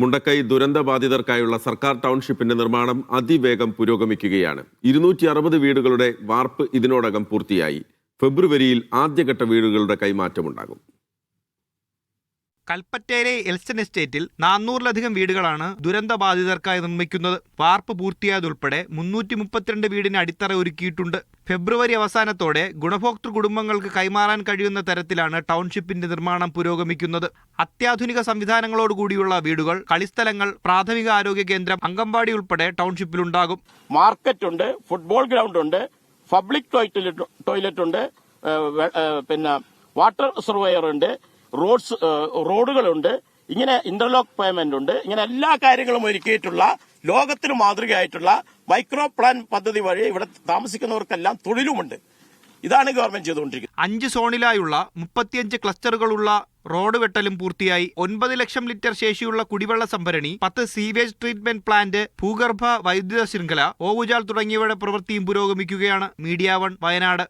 മുണ്ടക്കൈ ദുരന്തബാധിതർക്കായുള്ള സർക്കാർ ടൗൺഷിപ്പിന്റെ നിർമ്മാണം അതിവേഗം പുരോഗമിക്കുകയാണ്. 260 വീടുകളുടെ വാർപ്പ് ഇതിനോടകം പൂർത്തിയായി. ഫെബ്രുവരിയിൽ ആദ്യഘട്ട വീടുകളുടെ കൈമാറ്റമുണ്ടാകും. കൽപ്പറ്റയിലെ എൽസ്റ്റൺ എസ്റ്റേറ്റിൽ 400-ലധികം വീടുകളാണ് ദുരന്തബാധിതർക്കായി നിർമ്മിക്കുന്നത്. വാർപ്പ് പൂർത്തിയായതുൾപ്പെടെ 332 വീടിന് അടിത്തറ ഒരുക്കിയിട്ടുണ്ട്. ഫെബ്രുവരി അവസാനത്തോടെ ഗുണഭോക്തൃ കുടുംബങ്ങൾക്ക് കൈമാറാൻ കഴിയുന്ന തരത്തിലാണ് ടൗൺഷിപ്പിന്റെ നിർമ്മാണം പുരോഗമിക്കുന്നത്. അത്യാധുനിക സംവിധാനങ്ങളോടുകൂടിയുള്ള വീടുകൾ, കളിസ്ഥലങ്ങൾ, പ്രാഥമിക ആരോഗ്യ കേന്ദ്രം, അംഗൻവാടി ഉൾപ്പെടെ ടൗൺഷിപ്പിലുണ്ടാകും. മാർക്കറ്റ് ഉണ്ട്, ഫുട്ബോൾ ഗ്രൗണ്ട് ഉണ്ട്, പബ്ലിക് ടോയ്ലറ്റ് ഉണ്ട്, പിന്നെ വാട്ടർ റിസർവയർ ഉണ്ട്, റോഡുകളുണ്ട്, ഇങ്ങനെ ഇന്റർലോക്ക് പേയ്മെന്റ് ഉണ്ട്. ഇങ്ങനെ എല്ലാ കാര്യങ്ങളും ഒരുക്കിയിട്ടുള്ള ലോകത്തിന് മാതൃകയായിട്ടുള്ള മൈക്രോ പ്ലാൻ പദ്ധതി വഴി ഇവിടെ താമസിക്കുന്നവർക്കെല്ലാം തൊഴിലുമുണ്ട്. ഇതാണ് ഗവൺമെന്റ് ചെയ്തുകൊണ്ടിരിക്കുന്നത്. 5 സോണിലായുള്ള 35 ക്ലസ്റ്ററുകളുള്ള റോഡ് വെട്ടലും പൂർത്തിയായി. 9 ലക്ഷം ലിറ്റർ ശേഷിയുള്ള കുടിവെള്ള സംഭരണി, 10 സീവേജ് ട്രീറ്റ്മെന്റ് പ്ലാന്റ്, ഭൂഗർഭ വൈദ്യുത ശൃംഖല, ഓവുചാൽ തുടങ്ങിയവയുടെ പ്രവൃത്തിയും പുരോഗമിക്കുകയാണ്. മീഡിയ 1 വയനാട്.